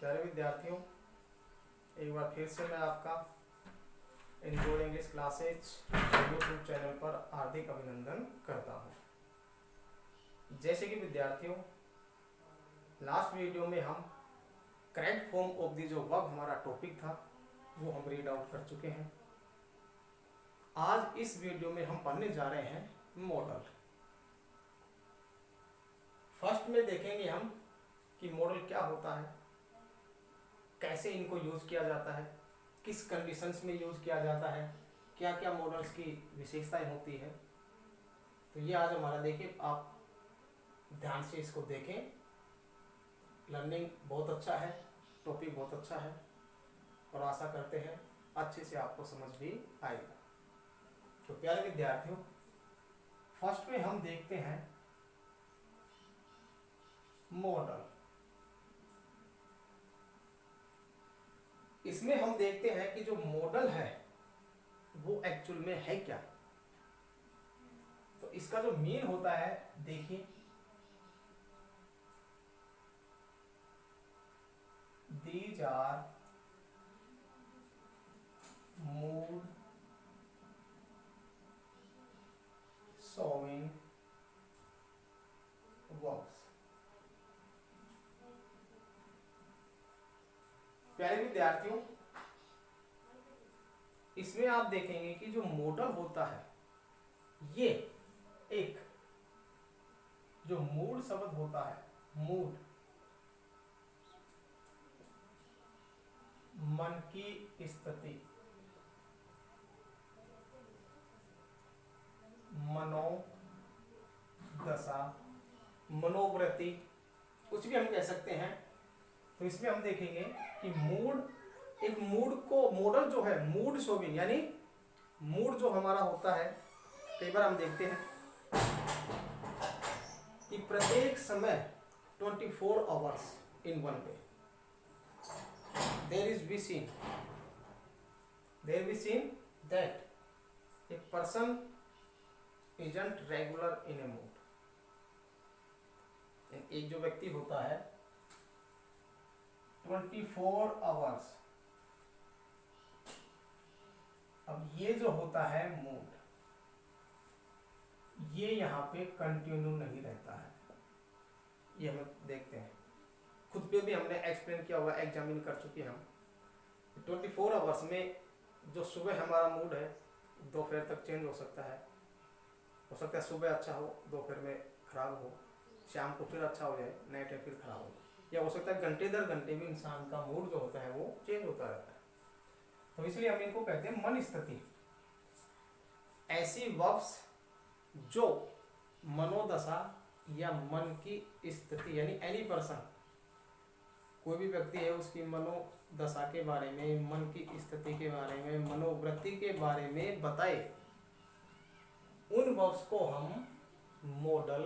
प्यारे विद्यार्थियों, एक बार फिर से मैं आपका encode English classes YouTube channel पर हार्दिक अभिनंदन करता हूं। जैसे कि विद्यार्थियों, लास्ट वीडियो में हम करेक्ट फॉर्म ऑफ दी जो वर्ब हमारा टॉपिक था वो हम रीड आउट कर चुके हैं। आज इस वीडियो में हम पढ़ने जा रहे हैं मॉडल। फर्स्ट में देखेंगे हम कि मॉडल क्या होता है, कैसे इनको यूज किया जाता है, किस कंडीशंस में यूज किया जाता है, क्या क्या मॉडल्स की विशेषताएं होती है। तो ये आज हमारा देखिए, आप ध्यान से इसको देखें। लर्निंग बहुत अच्छा है, टॉपिक बहुत अच्छा है और आशा करते हैं अच्छे से आपको समझ भी आएगा। तो प्यारे विद्यार्थियों, फर्स्ट में हम देखते हैं मॉडल। इसमें हम देखते हैं कि जो मॉडल है वो एक्चुअल में है क्या। तो इसका जो मीन होता है, देखिए, these are mood showing verbs। प्यारे विद्यार्थियों, इसमें आप देखेंगे कि जो मॉडल होता है ये एक जो मूड शब्द होता है, मूड मन की स्थिति, मनोदशा, मनोवृत्ति, कुछ भी हम कह सकते हैं। तो इसमें हम देखेंगे कि मूड, एक मूड को मॉडल जो है मूड शोविंग, यानी मूड जो हमारा होता है, कई बार हम देखते हैं कि प्रत्येक समय 24 hours in one day there we seen that a person isn't regular in a mood। एक जो व्यक्ति होता है 24 आवर्स, अब ये जो होता है मूड, ये यहाँ पे कंटिन्यू नहीं रहता है। ये हम देखते हैं, खुद पे भी हमने एक्सप्लेन किया हुआ, एग्जामिन कर चुके हम। 24 आवर्स में जो सुबह हमारा मूड है दोपहर तक चेंज हो सकता है सुबह अच्छा हो, दोपहर में खराब हो, शाम को फिर अच्छा हो जाए, नाइट में फिर खराब हो, या हो सकता है घंटे दर घंटे में इंसान का मूड जो होता है वो चेंज होता रहता है। तो इसलिए हम इनको कहते हैं मन स्थिति। ऐसी वर्ब्स जो मनोदशा या मन की स्थिति, यानी एनी पर्सन, कोई भी व्यक्ति है, उसकी मनोदशा के बारे में, मन की स्थिति के बारे में, मनोवृत्ति के बारे में बताए, उन वर्ब्स को हम मॉडल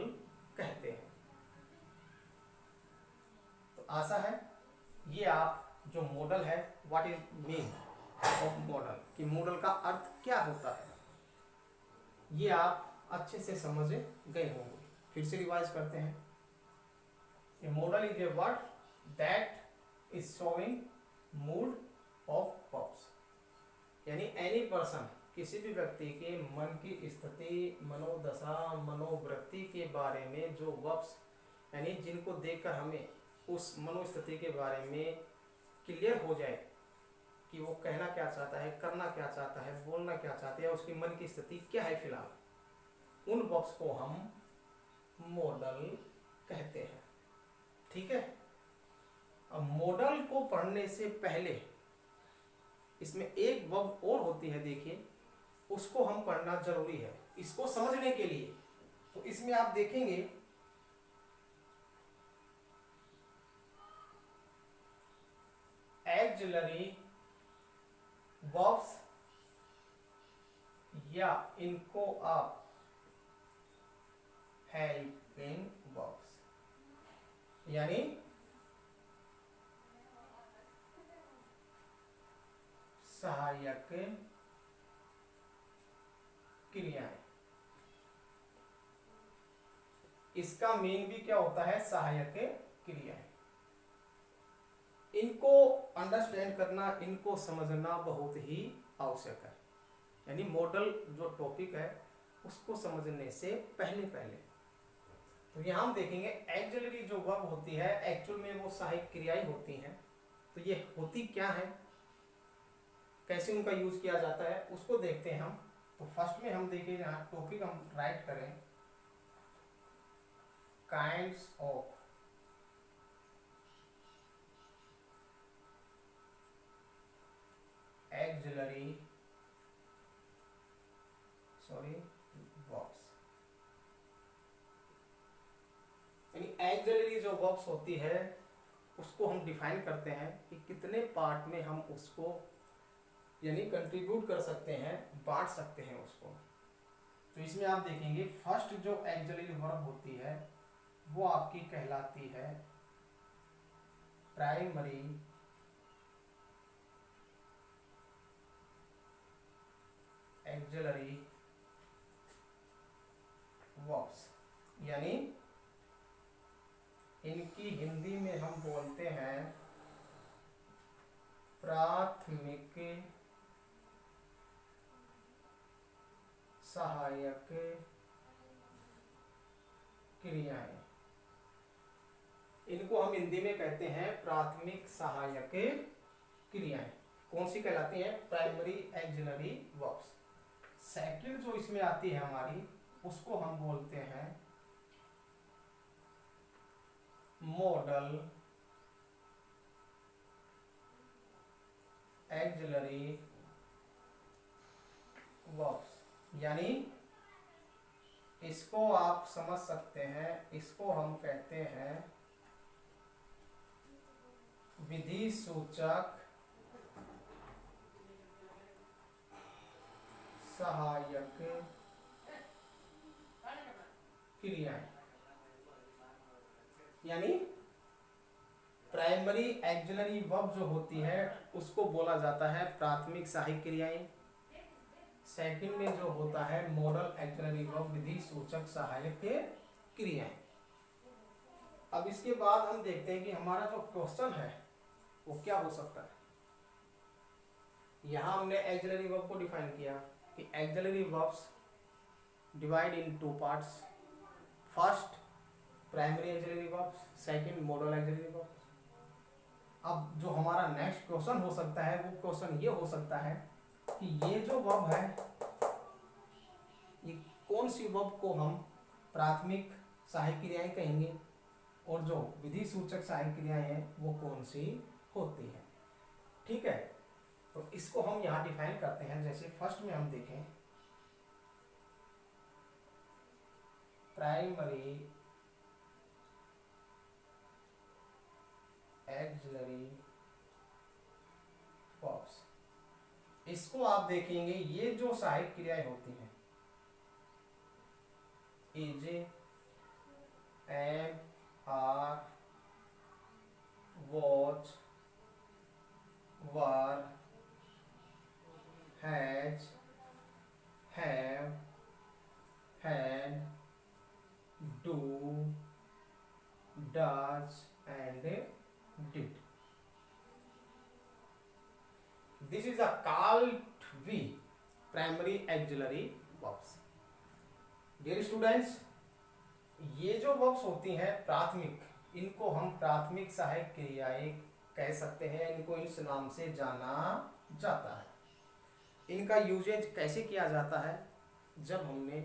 कहते हैं। तो आशा है ये आप जो मॉडल है, what is mean of model, कि मॉडल का अर्थ क्या होता है, ये आप अच्छे से समझ गए होंगे। फिर से रिवाइज करते हैं। A modal is a word that is showing mood of verbs, यानी any person, किसी भी व्यक्ति के मन की स्थिति, मनोदशा, मनोवृत्ति के बारे में जो वर्ब्स, यानी जिनको देखकर हमें उस मनोस्थिति के बारे में क्लियर हो जाए कि वो कहना क्या चाहता है, करना क्या चाहता है, बोलना क्या चाहता है, या उसकी मन की स्थिति क्या है फिलहाल, उन वर्ब्स को हम मॉडल कहते हैं। ठीक है। अब मॉडल को पढ़ने से पहले इसमें एक वर्ब और होती है, देखिए, उसको हम पढ़ना जरूरी है इसको समझने के लिए। तो इसमें आप देखेंगे एक्सिलरी वर्ब्स, या इनको आप हेल्पिंग वर्ब्स, यानी सहायक क्रियाएं। इसका मीन भी क्या होता है, सहायक क्रियाएं। इनको अंडरस्टैंड करना, इनको समझना बहुत ही आवश्यक है। यानी मॉडल जो टॉपिक है उसको समझने से पहले तो यहाँ हम देखेंगे एक्सिलरी जो वर्ब होती है एक्चुअल में वो सहायक क्रियाएं होती हैं। तो ये होती क्या है, कैसे उनका यूज किया जाता है उसको देखते हैं हम। तो फर्स्ट में हम देखें, यहाँ टॉपिक हम राइट करें काइंड्स ऑफ एक्सिलरी वर्ब्स। यानी एक्सिलरी जो वर्ब्स होती है उसको हम डिफाइन करते हैं कि कितने पार्ट में हम उसको यानी कंट्रीब्यूट कर सकते हैं, बांट सकते हैं उसको। तो इसमें आप देखेंगे फर्स्ट जो एक्सिलरी वर्ब होती है वो आपकी कहलाती है प्राइमरी एक्सिलरी वर्ब्स, यानी इनकी हिंदी में हम बोलते हैं प्राथमिक सहायक क्रियाएं। इनको हम हिंदी में कहते हैं प्राथमिक सहायक क्रियाएं। कौन सी कहलाती हैं? Primary auxiliary verbs. सेकंड जो इसमें आती है हमारी उसको हम बोलते हैं मॉडल एक्सिलरी वर्ब्स। यानी इसको आप समझ सकते हैं, इसको हम कहते हैं विधि सूचक सहायक क्रियाएं। यानी प्राइमरी एक्सिलरी वर्ब जो होती है उसको बोला जाता है प्राथमिक सहायक क्रियाएं। सेकंड में जो होता है मॉडल एक्सिलरी वर्ब, विधि सूचक सहायक क्रियाएं। अब इसके बाद हम देखते हैं कि हमारा जो क्वेश्चन है वो क्या हो सकता है। यहां हमने एक्सिलरी वर्ब को डिफाइन किया कि axillary verbs divide in two parts, first primary auxiliary verbs, second modal auxiliary verbs. अब जो हमारा नेक्स्ट क्वेश्चन हो सकता है वो क्वेश्चन ये हो सकता है कि ये जो वर्ब है ये कौन सी वर्ब को हम प्राथमिक सहायक क्रियाएं कहेंगे और जो विधि सूचक सहायक क्रियाएं हैं वो कौन सी होती है। ठीक है, तो इसको हम यहां डिफाइन करते हैं। जैसे फर्स्ट में हम देखें प्राइमरी एक्सिलरी वर्ब्स। इसको आप देखेंगे ये जो सहायक क्रियाएं होती हैं is, am, are, was, were, has, have, had, do, does and did. This is a called V primary auxiliary verbs. Dear students, ये जो verbs होती हैं प्राथमिक, इनको हम प्राथमिक सहायक क्रियाएं कह सकते हैं। इनको इस नाम से जाना जाता है। इनका यूजेज कैसे किया जाता है? जब हमने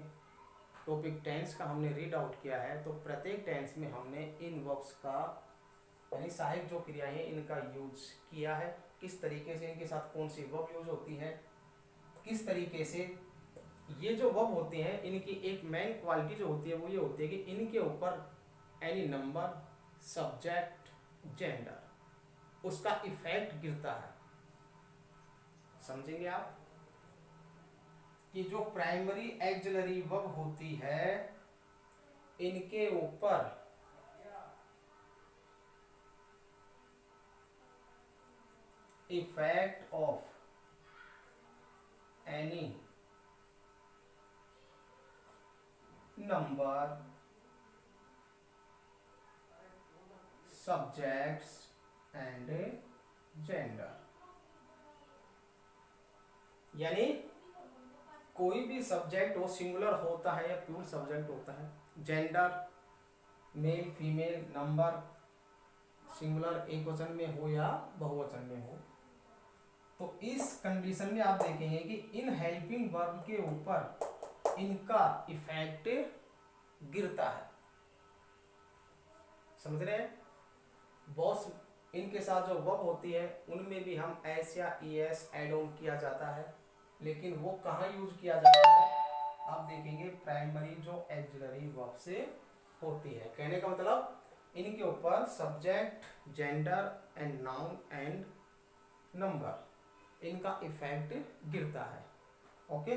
टॉपिक टेंस का हमने रीड आउट किया है तो प्रत्येक टेंस में हमने इन वर्ब्स का यानी सहायक जो क्रियाएं हैं इनका यूज किया है। किस तरीके से इनके साथ कौन सी वर्ब यूज होती है, किस तरीके से ये जो वर्ब होते हैं इनकी एक मेन क्वालिटी जो होती है वो ये होती है कि इनके ऊपर एनी नंबर, सब्जेक्ट, जेंडर उसका इफेक्ट गिरता है। समझेंगे आप कि जो प्राइमरी एक्सिलरी वर्ब होती है इनके ऊपर effect of any number, subjects and gender. यानी कोई भी सब्जेक्ट वो सिंगुलर होता है या प्यूर सब्जेक्ट होता है, gender male female, number singular एक वचन में हो या बहुवचन में हो, तो इस कंडीशन में आप देखेंगे कि इन हेल्पिंग वर्ब के ऊपर इनका इफेक्ट गिरता है। समझ रहे हैं? बॉस इनके साथ जो वर्ब होती है उनमें भी हम एस या ईएस एड ऑन किया जाता है, लेकिन वो कहाँ यूज किया जाता है? आप देखेंगे प्राइमरी जो एक्सिलरी वर्ब से होती है। कहने का मतलब इनके ऊपर subject, gender and noun and number इनका इफेक्ट गिरता है। ओके,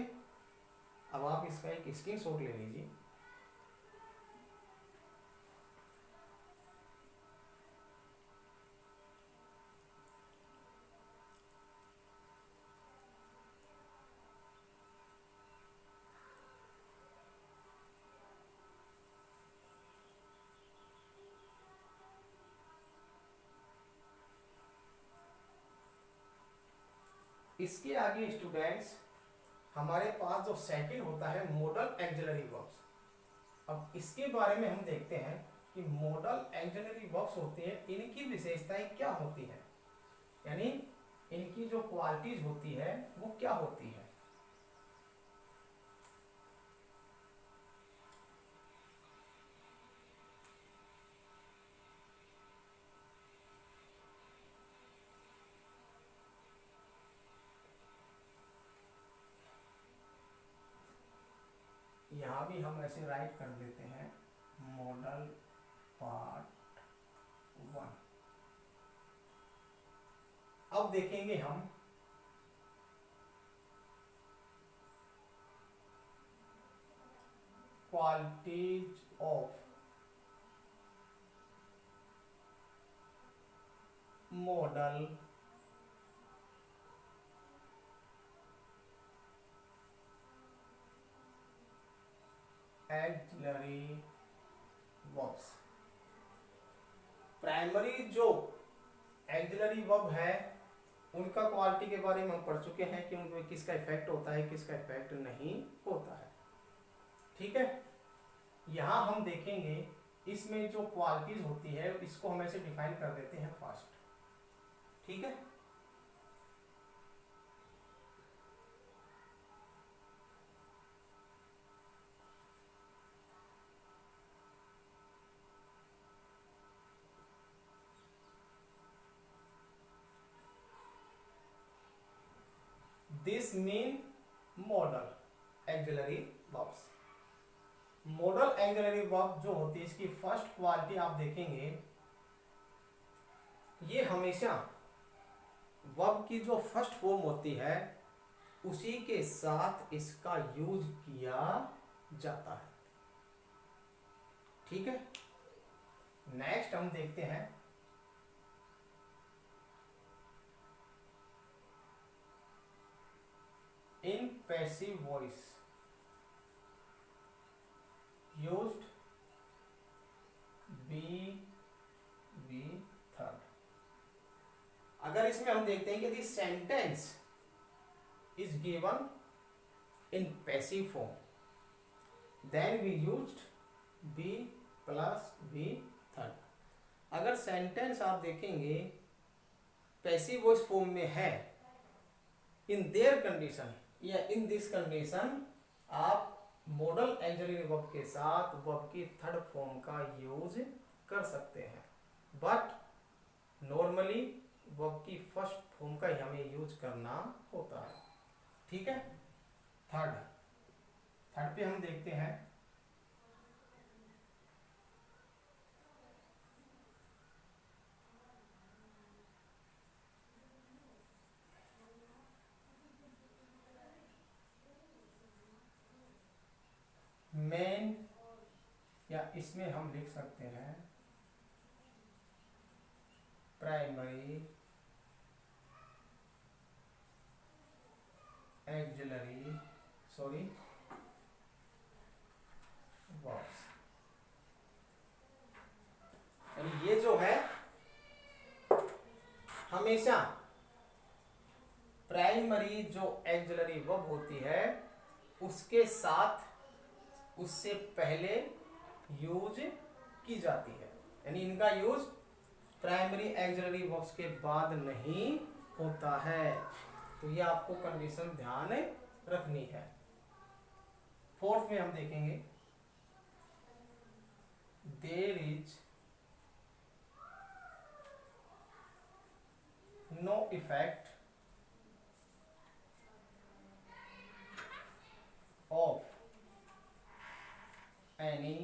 अब आप इसका एक स्क्रीनशॉट ले लीजिए। इसके आगे स्टूडेंट्स हमारे पास जो सेकंड होता है मॉडल एक्सिलरी वर्ब्स। अब इसके बारे में हम देखते हैं कि मॉडल एक्सिलरी वर्ब्स होते हैं, इनकी विशेषताएं क्या होती है, यानी इनकी जो क्वालिटीज होती है वो क्या होती है। यहाँ भी हम ऐसे राइट कर देते हैं मॉडल पार्ट 1। अब देखेंगे हम qualities of model auxiliary verbs. Primary जो एक्सिलरी वर्ब है उनका क्वालिटी के बारे में हम पढ़ चुके हैं कि उनमें किसका इफेक्ट होता है, किसका इफेक्ट नहीं होता है। ठीक है, यहां हम देखेंगे इसमें जो क्वालिटीज होती है इसको हम ऐसे डिफाइन कर देते हैं फर्स्ट। ठीक है, this mean model auxiliary verbs. Model axillary verb जो होती है इसकी फर्स्ट क्वालिटी आप देखेंगे, ये हमेशा वर्ब की जो फर्स्ट फॉर्म होती है उसी के साथ इसका यूज किया जाता है। ठीक है, नेक्स्ट हम देखते हैं in passive voice used V third. अगर इसमें हम देखते हैं कि this sentence is given in passive form then we used be plus V third. अगर सेंटेंस आप देखेंगे पैसिव वॉइस फॉर्म में है, इन देयर कंडीशन या इन दिस कंडीशन आप मॉडल एक्सिलरी वर्ब के साथ वर्ब की थर्ड फॉर्म का यूज कर सकते हैं, बट नॉर्मली वर्ब की फर्स्ट फॉर्म का ही हमें यूज करना होता है। ठीक है, थर्ड पे हम देखते हैं मेन, या इसमें हम लिख सकते हैं प्राइमरी एक्सिलरी वर्ब्स। ये जो है हमेशा प्राइमरी जो एक्सिलरी वर्ब होती है उसके साथ उससे पहले यूज की जाती है, यानी इनका यूज प्राइमरी एक्सिलरी वर्ब्स के बाद नहीं होता है। तो ये आपको कंडीशन ध्यान रखनी है। फोर्थ में हम देखेंगे there is no effect of any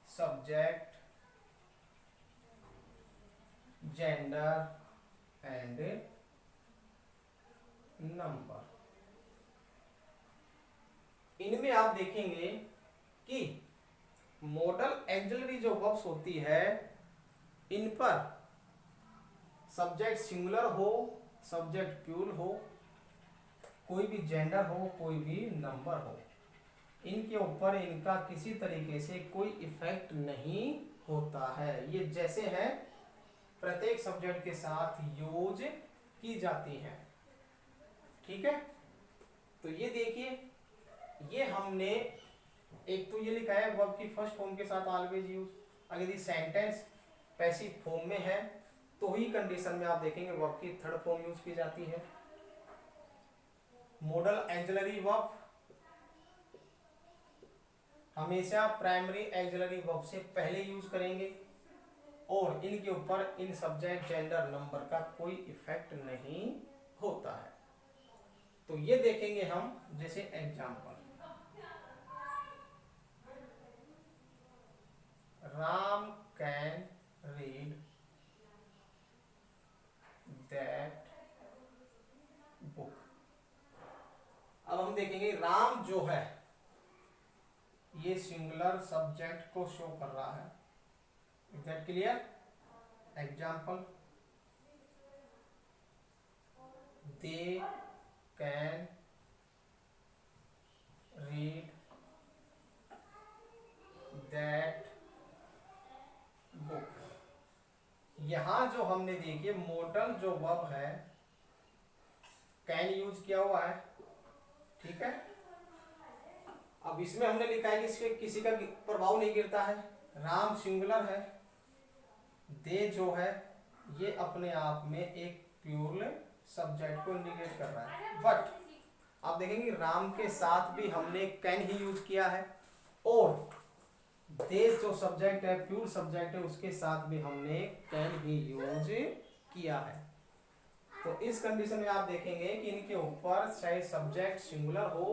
subject, gender and number। इनमें आप देखेंगे कि मॉडल एक्सिलरी जो वर्ब्स होती है इन पर सब्जेक्ट सिंगुलर हो, सब्जेक्ट प्लूरल हो, कोई भी जेंडर हो, कोई भी नंबर हो, इनके ऊपर इनका किसी तरीके से कोई इफेक्ट नहीं होता है। ये जैसे है प्रत्येक सब्जेक्ट के साथ यूज की जाती हैं। ठीक है, तो ये देखिए, ये हमने एक तो ये लिखा है वर्ब की फर्स्ट फॉर्म के साथ ऑलवेज यूज। अगर यदि सेंटेंस पैसिव फॉर्म में है तो ही कंडीशन में आप देखेंगे वर्ब की थर्ड फॉर्म यूज की जाती है। मॉडल एक्सिलरी वर्ब हमेशा प्राइमरी एक्सिलरी वर्ब से पहले यूज करेंगे और इनके ऊपर इन सब्जेक्ट, जेंडर, नंबर का कोई इफेक्ट नहीं होता है। तो ये देखेंगे हम, जैसे example, Ram can read that book. अब हम देखेंगे राम जो है ये सिंगुलर सब्जेक्ट को शो कर रहा है। Is that clear? Example, they can read that book. यहां जो हमने देखिए मॉडल जो वर्ब है कैन यूज किया हुआ है। ठीक है, अब इसमें हमने लिखा है कि इसके किसी का प्रभाव नहीं गिरता है। राम सिंगुलर है, दे जो है ये अपने आप में एक प्योर सब्जेक्ट को इंडिकेट कर रहा है। बट आप देखेंगे राम के साथ भी हमने कैन ही यूज किया है और दे जो सब्जेक्ट है, प्योर सब्जेक्ट है, उसके साथ भी हमने कैन ही यूज किया है। तो इस कंडीशन में आप देखेंगे कि इनके ऊपर चाहे सब्जेक्ट सिंगुलर हो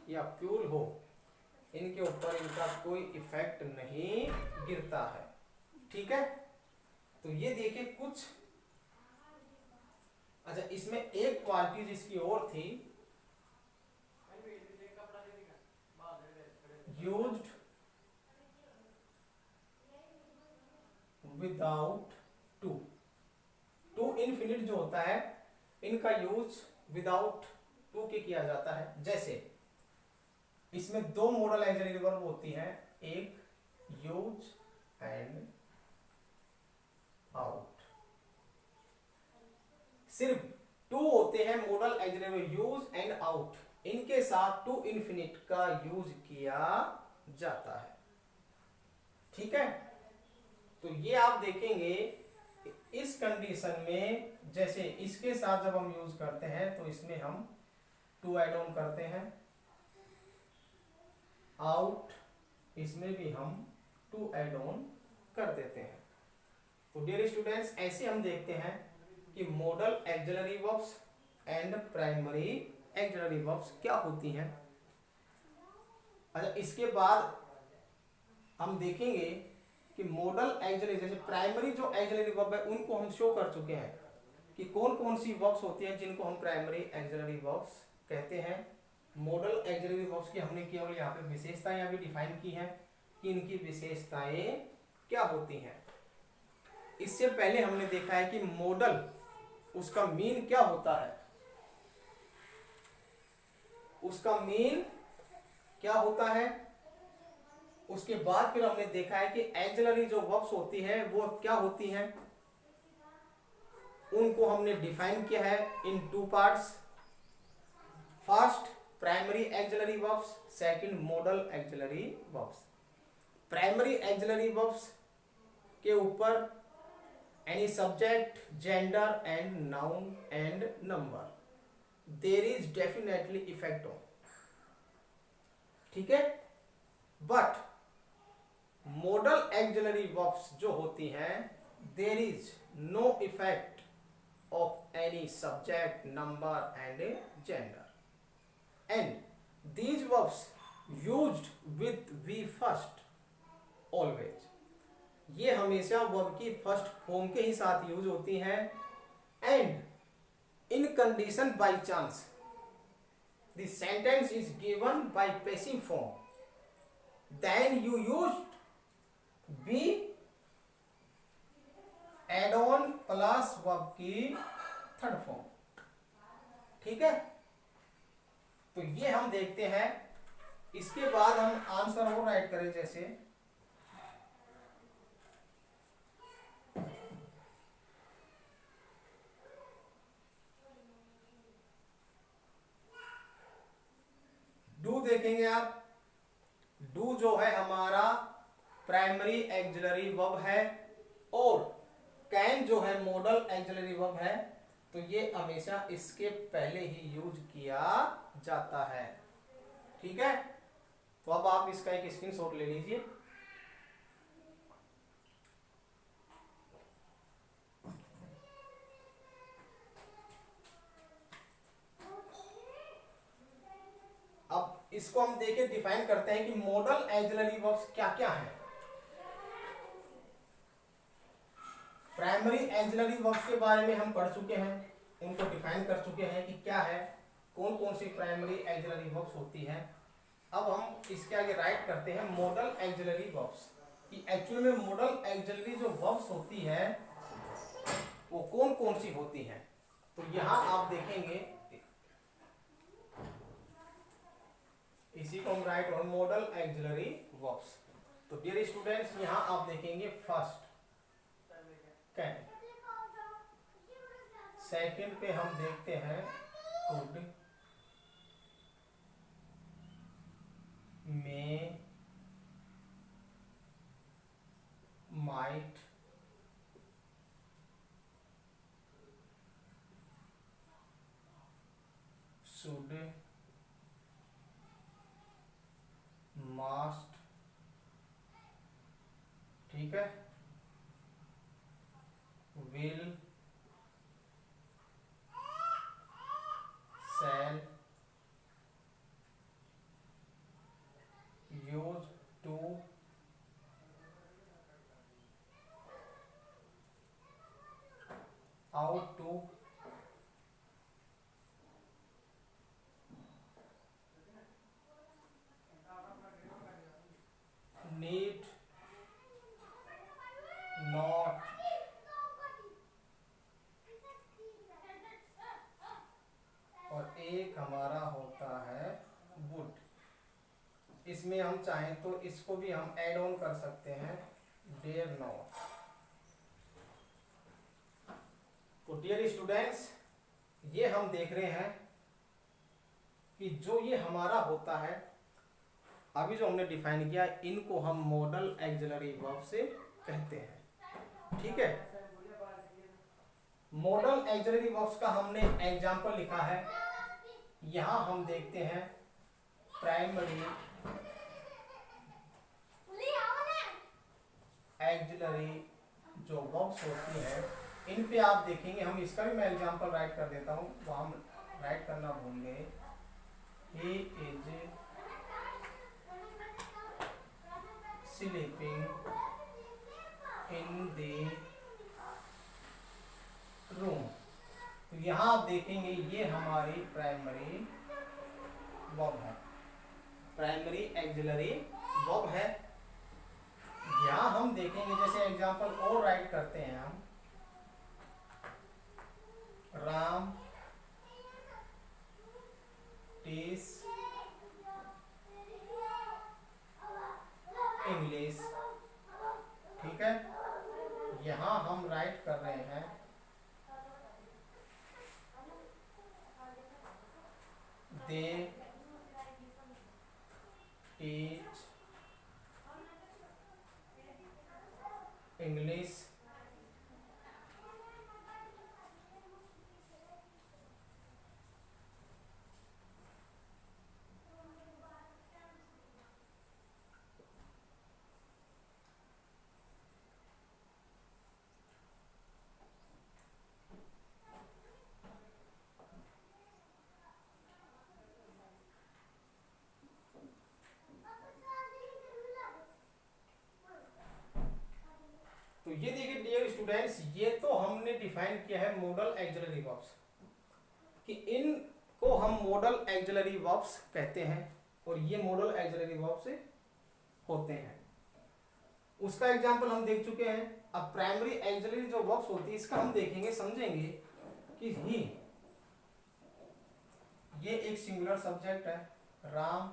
या प्योर हो, इनके ऊपर इनका कोई इफेक्ट नहीं गिरता है। ठीक है, तो ये देखिए कुछ। अच्छा, इसमें एक क्वालिटी जिसकी और थी, used without to. To infinite जो होता है इनका यूज विदाउट टू के किया जाता है। जैसे इसमें दो मॉडल एक्सिलरी वर्ब होती हैं, एक यूज एंड आउट। सिर्फ टू होते हैं model axillary, use and out, इनके साथ टू इनफिनिट का यूज किया जाता है। ठीक है, तो ये आप देखेंगे इस कंडीशन में, जैसे इसके साथ जब हम यूज करते हैं तो इसमें हम टू ऐड ऑन करते हैं, आउट इसमें भी हम टू ऐड ऑन कर देते हैं। तो डियर स्टूडेंट्स, ऐसे हम देखते हैं कि model auxiliary verbs and primary auxiliary verbs क्या होती हैं। अच्छा, इसके बाद हम देखेंगे कि मॉडल एक्सिलरी, जैसे प्राइमरी जो एक्सिलरी वर्ब है उनको हम शो कर चुके हैं कि कौन कौन सी वर्ब्स होती हैं जिनको हम प्राइमरी एक्सिलरी वर्ब्स कहते हैं। मॉडल एक्सिलरी वर्ब्स की हमने केवल यहाँ पे विशेषताएं अभी डिफाइन की हैं कि इनकी विशेषताएं क्या होती हैं। इससे पहले हमने देखा है कि मॉडल उसका मीन क्या होता है। उसका मीन क्या होता है? उसके बाद फिर हमने देखा है कि एक्सिलरी जो वर्ब्स होती है वो क्या होती हैं, उनको हमने डिफाइन किया है in two parts. First primary auxiliary verbs, second modal auxiliary verbs. Primary auxiliary verbs के ऊपर any subject, gender and noun and number, there is definitely effect on, ठीक है। बट मॉडल एक्सिलरी वर्ब्स जो होती हैं, there is no effect of any subject, number and gender, and these verbs used with we first always, ये हमेशा verb की first form के ही साथ यूज होती हैं। And in condition by chance the sentence is given by passive form, then you use be add on plus verb की third form, ठीक है। तो ये हम देखते हैं। इसके बाद हम आंसर और राइट करें, जैसे डू देखेंगे आप। डू जो है हमारा प्राइमरी एक्सिलरी वर्ब है, और कैन जो है मॉडल एक्सिलरी वर्ब है, तो ये हमेशा इसके पहले ही यूज किया जाता है, ठीक है। तो अब आप इसका एक स्क्रीनशॉट ले लीजिए। अब इसको हम देखे डिफाइन करते हैं कि मॉडल एक्सिलरी वर्ब्स क्या क्या है। प्राइमरी एक्सिलरी वर्ब्स के बारे में हम पढ़ चुके हैं, उनको डिफाइन कर चुके हैं कि क्या है, कौन कौन सी प्राइमरी एक्सिलरी वर्ब्स होती है। अब हम इसके आगे राइट करते हैं मॉडल एक्सिलरी वर्ब्स, कि एक्चुअली में मॉडल एक्सिलरी जो वर्ब्स होती है वो कौन कौन सी होती हैं। तो यहां आप देखेंगे, इसी को हम right on model auxiliary verbs. तो डियर स्टूडेंट्स, यहां आप देखेंगे फर्स्ट कैन, सेकंड पे हम देखते हैं could, may, might, should, must, ठीक है, will, shall, use to, ought, to, need, और एक हमारा होता है वुड। इसमें हम चाहें तो इसको भी हम ऐड ऑन कर सकते हैं, डेयर नॉट। तो डियर स्टूडेंट्स, ये हम देख रहे हैं कि जो ये हमारा होता है, अभी जो हमने डिफाइन किया, इनको हम मॉडल एक्सिलरी वर्ब से कहते हैं, ठीक है। मॉडल एक्सिलरी वर्ब्स का हमने एग्जांपल लिखा है। यहां हम देखते हैं प्राइमरी एक्सिलरी जो वर्ब्स होती है, इन पे आप देखेंगे, हम इसका भी मैं एग्जांपल राइट कर देता हूं, वो हम राइट करना भूल गए। He is sleeping in the room. तो यहां आप देखेंगे ये हमारी प्राइमरी वर्ब है, प्राइमरी एक्सिलरी वर्ब है। यहां हम देखेंगे, जैसे एग्जांपल और राइट करते हैं हम, राम is इंग्लिश, ठीक है। यहां हम राइट कर रहे हैं दे टीच इंग्लिश तो ये देखिए डियर स्टूडेंट्स, ये तो हमने डिफाइन किया है मॉडल ऑक्सिलरी वर्ब्स कि इनको हम मॉडल ऑक्सिलरी वर्ब्स कहते हैं और ये मॉडल ऑक्सिलरी वर्ब्स होते हैं। उसका एग्जांपल हम देख चुके हैं। अब प्राइमरी ऑक्सिलरी जो वर्ब्स होती है इसका हम देखेंगे, समझेंगे कि ही, ये एक सिंगुलर सब्जेक्ट है, राम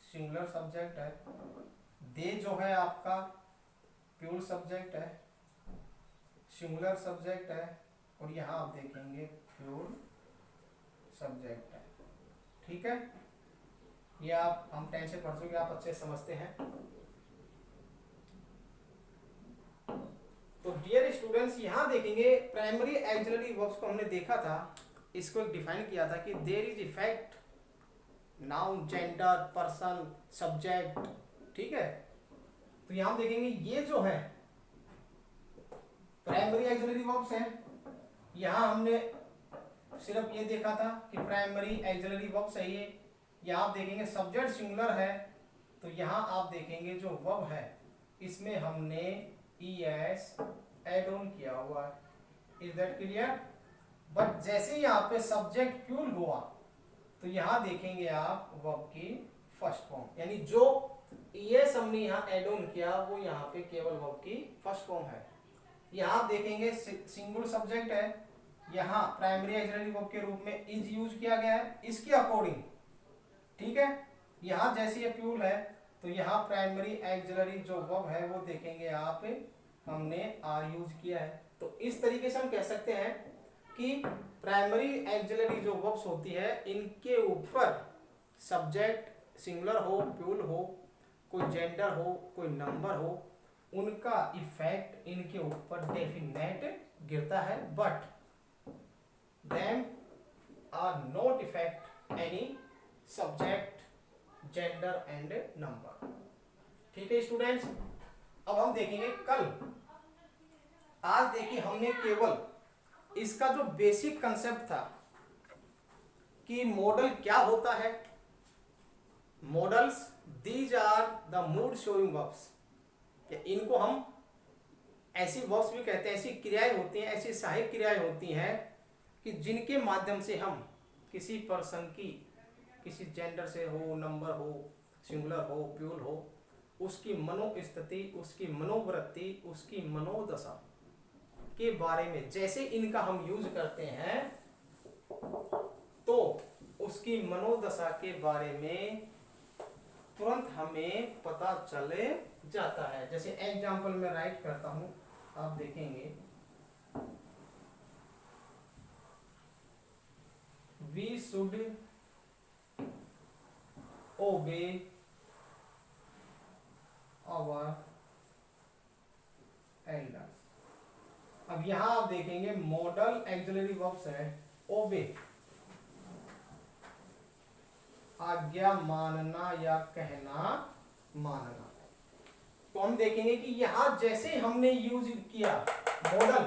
सिंगुलर सब्जेक्ट है, दे जो है आपका प्यूर सब्जेक्ट है, सिंगुलर सब्जेक्ट है, और यहां आप देखेंगे प्यूर सब्जेक्ट है, ठीक है। ये आप हम 10 से पढ़ चुके, आप अच्छे समझते हैं। तो डियर स्टूडेंट्स यहां देखेंगे प्राइमरी ऑक्सिलरी वर्ब्स को हमने देखा था, इसको डिफाइन किया था कि there is effect noun, gender, person, subject, ठीक है। तो यहां देखेंगे ये जो है प्राइमरी ऑक्सिलरी वर्ब्स हैं। यहां हमने सिर्फ ये देखा था कि प्राइमरी ऑक्सिलरी वर्ब्स है ये। यहां आप देखेंगे सब्जेक्ट सिंगुलर है, तो यहां आप देखेंगे जो वर्ब है इसमें हमने es ऐड ऑन किया हुआ है। Is that clear? बट जैसे यहाँ पे सब्जेक्ट प्यूर हुआ तो यहां देखेंगे आप वर्ब की फर्स्ट फॉर्म, यानी जो es हमने यहाँ ऐड ऑन किया वो यहाँ पे केवल वर्ब की फर्स्ट फॉर्म है। यहाँ आप देखेंगे सिंगुलर सब्जेक्ट है, यहाँ प्राइमरी ऑक्सिलरी वर्ब के रूप में इज यूज किया गया है इसके अकॉर्डिंग, ठीक है। यहाँ जैसे ये प्यूर है तो यहाँ प्राइमरी ऑक्सिलरी जो वर्ब है वो देखेंगे आप हमने आर यूज किया है। तो इस तरीके से हम कह सकते हैं कि प्राइमरी ऑक्सिलरी जो वर्ब्स होती है इनके ऊपर सब्जेक्ट सिंगुलर हो, प्यूर हो, कोई जेंडर हो, कोई नंबर हो, उनका इफेक्ट इनके ऊपर डेफिनेट गिरता है, but them are not effect any subject, gender and number, ठीक है स्टूडेंट्स। अब हम देखेंगे कल, आज देखिए हमने केवल इसका जो बेसिक कंसेप्ट था कि मॉडल क्या होता है। Models these are the mood showing verbs, इनको हम ऐसी वर्ब्स भी कहते हैं, ऐसी क्रियाएं होती हैं, ऐसी सहायक क्रियाएं होती हैं कि जिनके माध्यम से हम किसी पर्सन की, किसी जेंडर से हो, नंबर हो, सिंगुलर हो, प्यूर हो, उसकी मनोस्थिति, उसकी मनोवृत्ति, उसकी मनोदशा के बारे में जैसे इनका हम यूज करते हैं तो उसकी मनोदशा के बारे में तुरंत हमें पता चले जाता है। जैसे एग्जाम्पल में राइट करता हूं, आप देखेंगे we should obey our elders. अब यहां आप देखेंगे मॉडल ऑक्सिलरी वर्ब्स है ओबे, आज्ञा मानना या कहना मानना। तो हम देखेंगे कि यहां जैसे हमने यूज किया मॉडल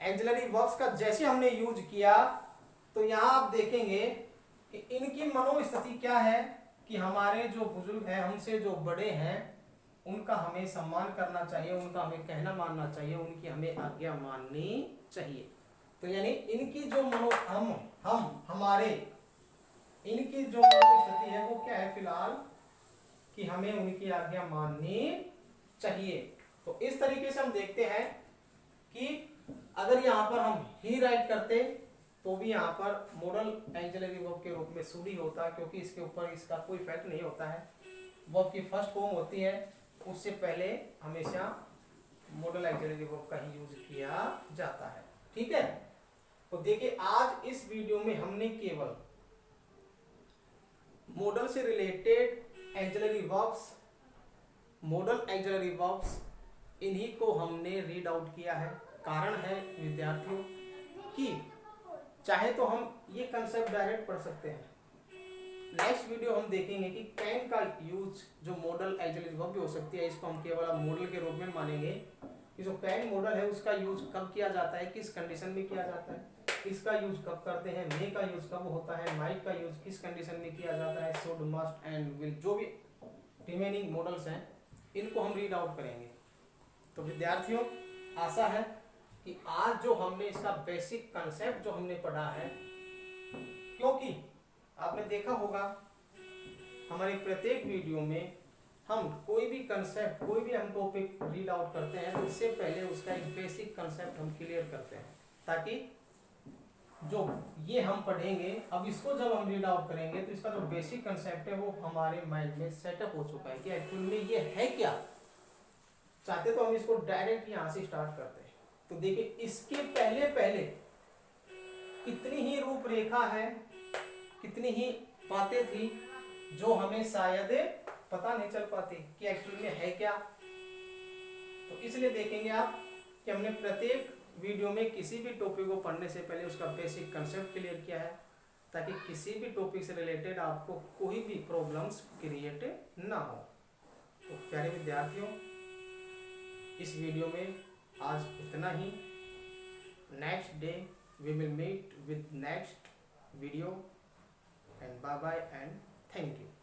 ऑक्सिलरी वर्ब्स का, जैसे हमने यूज किया तो यहां आप देखेंगे कि इनकी मनोस्थिति क्या है कि हमारे जो बुजुर्ग हैं, हमसे जो बड़े हैं, उनका हमें सम्मान करना चाहिए, उनका हमें कहना मानना चाहिए, उनकी हमें आज्ञा माननी चाहिए। तो यानी इनकी जो हमारे इनकी जो मनोस्थिति है वो क्या है फिलहाल कि हमें उनकी आज्ञा माननी चाहिए। तो इस तरीके से हम देखते हैं कि अगर यहाँ पर हम ही राइट करते तो भी यहाँ पर मॉडल ऑक्सिलरी वर्ब के रूप में शुड ही होता है, क्योंकि इसके ऊपर इसका कोई इफेक्ट नहीं होता है। वर्ब की फर्स्ट फॉर्म होती है उससे पहले हमेशा मॉडल ऑक्सिलरी वर्ब का ही यूज किया जाता है। ठीक है, तो देखिए आज इस वीडियो में हमने केवल मॉडल से related auxiliary verbs, model auxiliary verbs, इन्हीं को हमने रीड आउट किया है। कारण है विद्यार्थियों कि चाहे तो हम ये कंसेप्ट डायरेक्ट पढ़ सकते हैं। नेक्स्ट वीडियो हम देखेंगे कि कैन का यूज जो मॉडल ऑक्सिलरी वर्ब भी हो सकती है, इसको हम केवल अब मॉडल के रूप में मानेंगे कि जो कैन मॉडल है उसका यूज कब किया जाता है, किस कंडीशन में किया जाता है, इसका यूज कब करते हैं, मे का यूज कब होता है, माइट का यूज किस कंडीशन में किया जाता है, शुड, मस्ट एंड विल, जो भी रिमेनिंग मॉडल्स हैं इनको हम रीड आउट करेंगे। तो विद्यार्थियों आशा है कि आज जो हमने इसका बेसिक कंसेप्ट जो हमने पढ़ा है, क्योंकि आपने देखा होगा हमारे प्रत्येक वीडियो में हम कोई भी कंसेप्ट, कोई भी हम टॉपिक रीड आउट करते हैं तो इससे पहले उसका एक बेसिक कंसेप्ट हम क्लियर करते हैं, ताकि जो ये हम पढ़ेंगे अब इसको जब हम रीड आउट करेंगे तो इसका जो बेसिक कंसेप्ट है वो हमारे माइंड में सेटअप हो चुका है कि एक्चुअल में ये है क्या। चाहते तो हम इसको डायरेक्ट यहाँ से स्टार्ट करते हैं। तो देखिए इसके पहले पहले कितनी ही रूपरेखा है, कितनी ही बातें थी जो हमें शायद पता नहीं चल पाती कि एक्चुअली में है क्या। तो इसलिए देखेंगे आप कि हमने प्रत्येक वीडियो में किसी भी टॉपिक को पढ़ने से पहले उसका बेसिक कंसेप्ट क्लियर किया है, ताकि किसी भी टॉपिक से रिलेटेड आपको कोई भी प्रॉब्लम्स क्रिएट ना हो। तो प्यारे विद्यार्थियों, इस वीडियो में आज इतना ही। Next day we will meet with next video, and bye bye and thank you.